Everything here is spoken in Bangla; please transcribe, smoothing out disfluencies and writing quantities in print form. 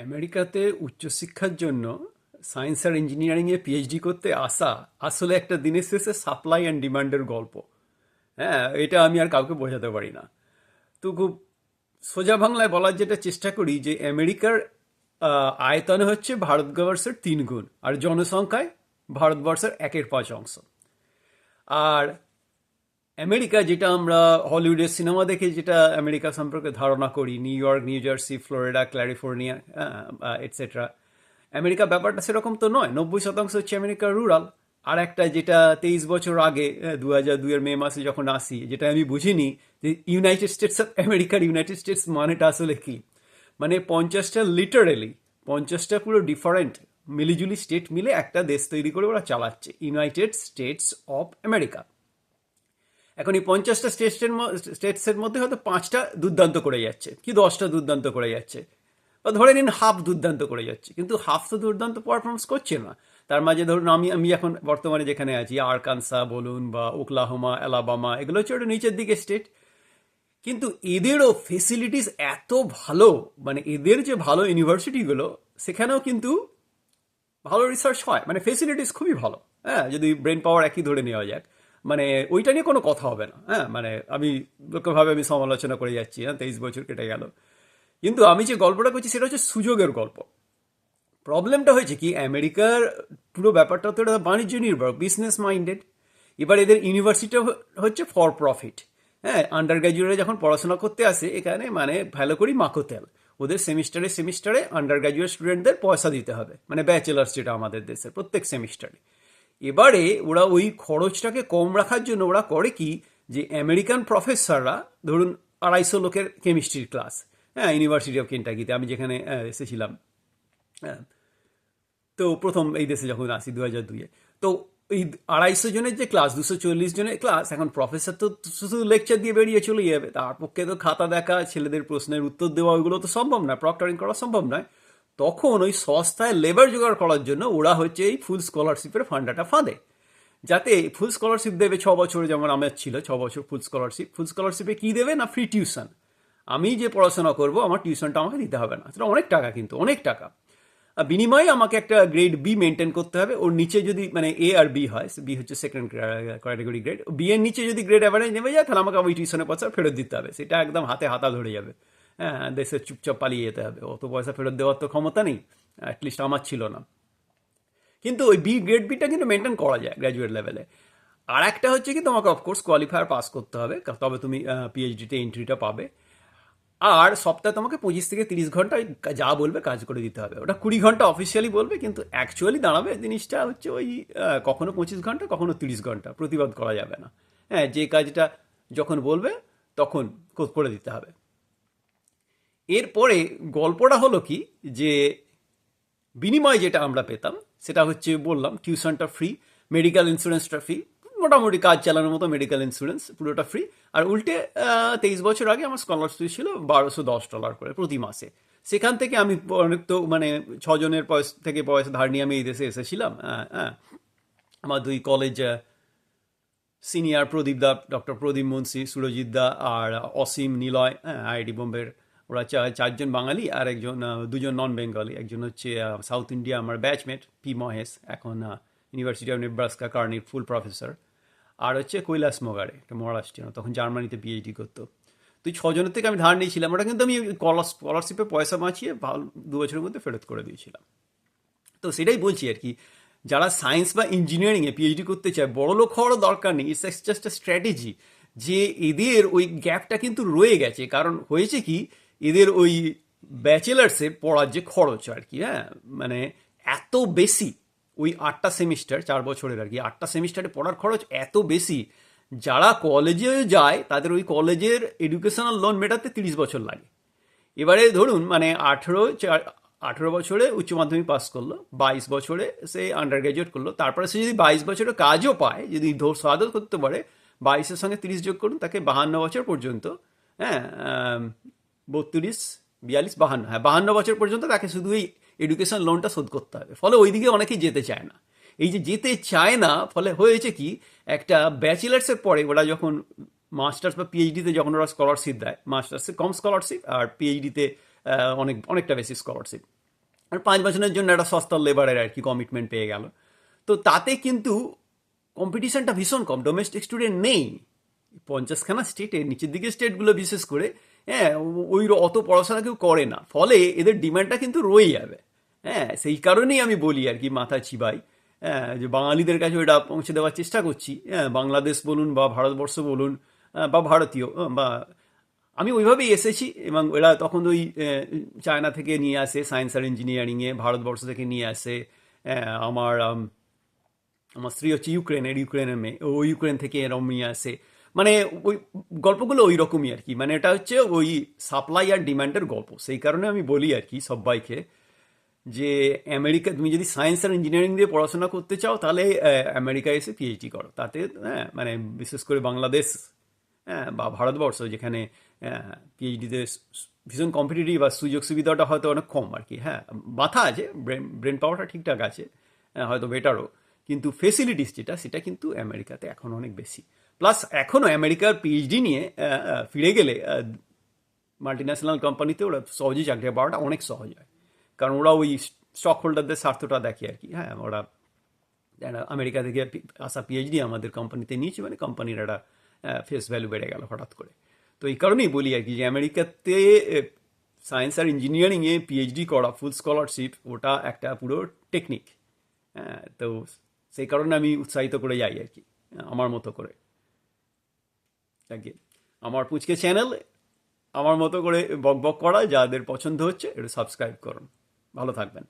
আমেরিকাতে উচ্চশিক্ষার জন্য সায়েন্স আর ইঞ্জিনিয়ারিংয়ে পিএইচডি করতে আসা আসলে একটা দিনের শেষে সাপ্লাই অ্যান্ড ডিমান্ডের গল্প। হ্যাঁ, এটা আমি আর কাউকে বোঝাতে পারি না। তো খুব সোজা বাংলায় বলার যেটা চেষ্টা করি যে আমেরিকার আয়তনে হচ্ছে ভারতবর্ষের 3 গুণ, আর জনসংখ্যায় ভারতবর্ষের 1/5 অংশ। আর আমেরিকা যেটা আমরা হলিউডের সিনেমা দেখে যেটা আমেরিকা সম্পর্কে ধারণা করি, new York, new jersey, Florida, California, etcetera, America ব্যাপারটা সেরকম তো নয়। 90% হচ্ছে আমেরিকা রুরাল। আর একটা যেটা 23 বছর আগে, 2002-এর মে মাসে যখন আসি, যেটা আমি বুঝিনি যে ইউনাইটেড স্টেটস অফ আমেরিকার ইউনাইটেড স্টেটস মানেটা আসলে কি। মানে 50টা, লিটারেলি 50টা পুরো ডিফারেন্ট মিলিজুলি স্টেট মিলে একটা দেশ তৈরি করে ওরা চালাচ্ছে, ইউনাইটেড স্টেটস অফ আমেরিকা। এখন এই 50টা স্টেটসের মধ্যে হয়তো 5টা দুর্দান্ত করে যাচ্ছে, কি 10টা দুর্দান্ত করে যাচ্ছে, বা ধরে নিন হাফ দুর্দান্ত করে যাচ্ছে, কিন্তু হাফ তো দুর্দান্ত পারফরমেন্স করছে না। তার মাঝে ধরুন আমি আমি এখন বর্তমানে যেখানে আছি, আরকানসা বলুন বা ওকলাহোমা, অ্যালাবামা, এগুলো হচ্ছে ওটা নিচের দিকে স্টেট, কিন্তু এদেরও ফেসিলিটিস এত ভালো। মানে এদের যে ভালো ইউনিভার্সিটিগুলো, সেখানেও কিন্তু ভালো রিসার্চ হয়, মানে ফেসিলিটিস খুবই ভালো। হ্যাঁ, যদি ব্রেন পাওয়ার একই ধরে নেওয়া যাক, মানে ওইটা নিয়ে কোনো কথা হবে না। হ্যাঁ, মানে আমি লোকভাবে আমি সমালোচনা করে যাচ্ছি, হ্যাঁ, 23 বছর কেটে গেল, কিন্তু আমি যে গল্পটা করছি সেটা হচ্ছে সুযোগের গল্প। প্রবলেমটা হয়েছে কি, আমেরিকার পুরো ব্যাপারটা তো এটা বাণিজ্য নির্ভর, বিজনেস মাইন্ডেড। এবার এদের ইউনিভার্সিটি হচ্ছে ফর প্রফিট। হ্যাঁ, আন্ডার গ্র্যাজুয়েটরা যখন পড়াশোনা করতে আসে এখানে, মানে ভালো করি মাকোতেল, ওদের সেমিস্টারে সেমিস্টারে আন্ডার গ্র্যাজুয়েট স্টুডেন্টদের পয়সা দিতে হবে, মানে ব্যাচেলার্স যেটা আমাদের দেশের, প্রত্যেক সেমিস্টারে। এবারে ওরা ওই খরচটাকে কম রাখার জন্য ওরা করে কি, যে আমেরিকান প্রফেসররা, ধরুন 250 লোকের কেমিস্ট্রির ক্লাস, হ্যাঁ, ইউনিভার্সিটি অফ কেন্টাকিতে আমি যেখানে এসেছিলাম, হ্যাঁ, তো প্রথম এই দেশে যখন আসি 2002-এ, তো এই 250 জনের যে ক্লাস, 240 জনের ক্লাস, এখন প্রফেসর তো শুধু লেকচার দিয়ে বেরিয়ে চলে যাবে, তার পক্ষে তো খাতা দেখা, ছেলেদের প্রশ্নের উত্তর দেওয়া, ওইগুলো তো সম্ভব না, প্রক্টরিং করা সম্ভব নয়। তখন ওই সস্তায় লেবার জোগাড় করার জন্য ওরা হচ্ছে এই ফুল স্কলারশিপের ফান্ডাটা ফাঁদে, যাতে ফুল স্কলারশিপ দেবে 6 বছরে, যেমন আমার ছিল 6 বছর ফুল স্কলারশিপ। ফুল স্কলারশিপে কী দেবে না, ফ্রি টিউশন। আমি যে পড়াশোনা করব আমার টিউশনটা আমাকে দিতে হবে না, সেটা অনেক টাকা, কিন্তু অনেক টাকা। আর বিনিময়ে আমাকে একটা গ্রেড বি মেনটেন করতে হবে। ওর নিচে যদি, মানে এ আর বি হয়, বি হচ্ছে সেকেন্ড ক্যাটাগরি গ্রেড, বি এর নিচে যদি গ্রেড অ্যাভারেজ নেমে যায়, তাহলে আমাকে ওই টিউশনের পয়সা ফেরত দিতে হবে। সেটা একদম হাতে হাতা ধরে যাবে। হ্যাঁ, দেশের চুপচাপ পালিয়ে যেতে হবে, অত পয়সা ফেরত দেওয়ার তো ক্ষমতা নেই, অ্যাটলিস্ট আমার ছিল না। কিন্তু ওই বি গ্রেড বিটা কিন্তু মেনটেন করা যায় গ্র্যাজুয়েট লেভেলে। আর একটা হচ্ছে কি, তোমাকে অফকোর্স কোয়ালিফায়ার পাস করতে হবে, তবে তুমি পিএইচডিতে এন্ট্রিটা পাবে। আর সপ্তাহে তোমাকে 25 থেকে 30 ঘন্টা যা বলবে কাজ করে দিতে হবে। ওটা 20 ঘন্টা অফিসিয়ালি বলবে, কিন্তু অ্যাকচুয়ালি দাঁড়াবে জিনিসটা হচ্ছে ওই কখনো 25 ঘন্টা, কখনো 30 ঘন্টা। প্রতিবাদ করা যাবে না। হ্যাঁ, যে কাজটা যখন বলবে তখন করে দিতে হবে। এরপরে গল্পটা হলো কি, যে বিনিময় যেটা আমরা পেতাম সেটা হচ্ছে, বললাম, টিউশনটা ফ্রি, মেডিকেল ইন্স্যুরেন্সটা ফ্রি, মোটামুটি কাজ চালানোর মতো মেডিকেল ইন্স্যুরেন্স পুরোটা ফ্রি। আর উল্টে 23 বছর আগে আমার স্কলারশিপ ছিল $1210 করে প্রতি মাসে। সেখান থেকে আমি অনেক তো, মানে 6 জনের পয়সা ধার নিয়ে আমি এই দেশে এসেছিলাম। হ্যাঁ, আমার 2 কলেজ সিনিয়র, প্রদীপ দা, ডক্টর প্রদীপ মুন্সি, সুরজিৎ দা, আর অসীম, নিলয়, হ্যাঁ, আইআইটি বোম্বের, ওরা 4জন বাঙালি, আর 2জন নন বেঙ্গলি। একজন হচ্ছে সাউথ ইন্ডিয়া আমার ব্যাচমেট পি মহেশ, এখন ইউনিভার্সিটি অফ নেব্রাস্কা কার্নির ফুল প্রফেসর। আর হচ্ছে কৈলাস মোগারে, একটা মহারাষ্ট্রীয়, তখন জার্মানিতে পিএইচডি করতো। তো এই 6 জনের থেকে আমি ধার নিয়েছিলাম, ওটা কিন্তু আমি স্কলারশিপে পয়সা বাঁচিয়ে 2 বছরের মধ্যে ফেরত করে দিয়েছিলাম। তো সেটাই বলছি আর কি, যারা সায়েন্স বা ইঞ্জিনিয়ারিংয়ে পিএইচডি করতে চায়, বড়লোক হওয়ারও দরকার নেই, ইটস জাস্ট আ স্ট্র্যাটেজি। যে এদের ওই গ্যাপটা কিন্তু রয়ে গেছে, কারণ হয়েছে কি, এদের ওই ব্যাচেলার্সের পড়ার যে খরচ আর কি, হ্যাঁ, মানে এত বেশি, ওই 8টা সেমিস্টার, 4 বছরের আর কি, 8টা সেমিস্টারে পড়ার খরচ এত বেশি, যারা কলেজে যায় তাদের ওই কলেজের এডুকেশনাল লোন মেটাতে 30 বছর লাগে। এবারে ধরুন, মানে 18 বছরে উচ্চ মাধ্যমিক পাস করলো, 22 বছরে সে আন্ডার গ্র্যাজুয়েট করলো, তারপরে সে যদি 22 বছরে কাজও পায়, যদি সাধও করতে পারে, 22-এর সঙ্গে 30 যোগ করুন, তাকে 52 বছর পর্যন্ত, হ্যাঁ, 32, 42, 52, হ্যাঁ, 52 বছর পর্যন্ত তাকে শুধু এই এডুকেশন লোনটা শোধ করতে হবে। ফলে ওইদিকে অনেকেই যেতে চায় না। এই যে যেতে চায় না, ফলে হয়েছে কি, একটা ব্যাচেলার্সের পরে ওরা যখন মাস্টার্স বা পিএইচডিতে যখন ওরা স্কলারশিপ দেয়, মাস্টার্সে কম স্কলারশিপ আর পিএইচডিতে অনেকটা বেশি স্কলারশিপ। আর 5 বছরের জন্য একটা সস্তা লেবারের আর কি কমিটমেন্ট পেয়ে গেল। তো তাতে কিন্তু কম্পিটিশনটা ভীষণ কম, ডোমেস্টিক স্টুডেন্ট নেই 50খানা স্টেটে, নিচের দিকে স্টেটগুলো বিশেষ করে, হ্যাঁ, ওই অত পড়াশোনা কেউ করে না, ফলে এদের ডিমান্ডটা কিন্তু রয়ে যাবে। হ্যাঁ, সেই কারণেই আমি বলি আর কি, মাথা চিবাই, হ্যাঁ, যে বাঙালিদের কাছে ওটা পৌঁছে দেওয়ার চেষ্টা করছি। হ্যাঁ, বাংলাদেশ বলুন বা ভারতবর্ষ বলুন, বা ভারতীয়, বা আমি ওইভাবেই এসেছি। এবং এরা তখন ওই চায়না থেকে নিয়ে আসে সায়েন্স আর ইঞ্জিনিয়ারিংয়ে, ভারতবর্ষ থেকে নিয়ে আসে। আমার আমার স্ত্রী হচ্ছে ইউক্রেনের মেয়ে, ও ইউক্রেন থেকে এরম নিয়ে আসে। মানে ওই গল্পগুলো ওই রকমই আর কি, মানে এটা হচ্ছে ওই সাপ্লাই আর ডিমান্ডের গল্প। সেই কারণে আমি বলি আর কি সবাইকে, যে আমেরিকা, তুমি যদি সায়েন্স আর ইঞ্জিনিয়ারিং দিয়ে পড়াশোনা করতে চাও, তাহলে আমেরিকায় এসে পিএইচডি করো। তাতে হ্যাঁ, মানে বিশেষ করে বাংলাদেশ, হ্যাঁ, বা ভারতবর্ষ, যেখানে পিএইচডিতে ভীষণ কম্পিটিটিভ আর সুযোগ সুবিধাটা হয়তো অনেক কম আর কি। হ্যাঁ, মাথা আছে, ব্রেন পাওয়ারটা ঠিকঠাক আছে, হয়তো বেটারও, কিন্তু ফেসিলিটিস যেটা, সেটা কিন্তু আমেরিকাতে এখন অনেক বেশি। প্লাস এখনও আমেরিকার পিএইচডি নিয়ে ফিরে গেলে মাল্টি ন্যাশনাল কোম্পানিতে ওরা সহজেই চাকরি পাওয়াটা অনেক সহজ হয়, কারণ ওরা ওই স্টক হোল্ডারদের স্বার্থটা দেখে আর কি। হ্যাঁ, ওরা আমেরিকা থেকে আসা পিএইচডি আমাদের কোম্পানিতে নিয়েছে, মানে কোম্পানির একটা ফেস ভ্যালু বেড়ে গেল হঠাৎ করে। তো এই কারণেই বলি আর কি, যে আমেরিকাতে সায়েন্স আর ইঞ্জিনিয়ারিংয়ে পিএইচডি করা ফুল স্কলারশিপ, ওটা একটা পুরো টেকনিক। হ্যাঁ, তো সেই কারণে আমি উৎসাহিত করে যাই আর কি, আমার মতো করে আর কি। আমার পুচকে চ্যানেল, আমার মতো করে বক বক করা, যাদের পছন্দ হচ্ছে একটু সাবস্ক্রাইব করুন। ভালো থাকবেন।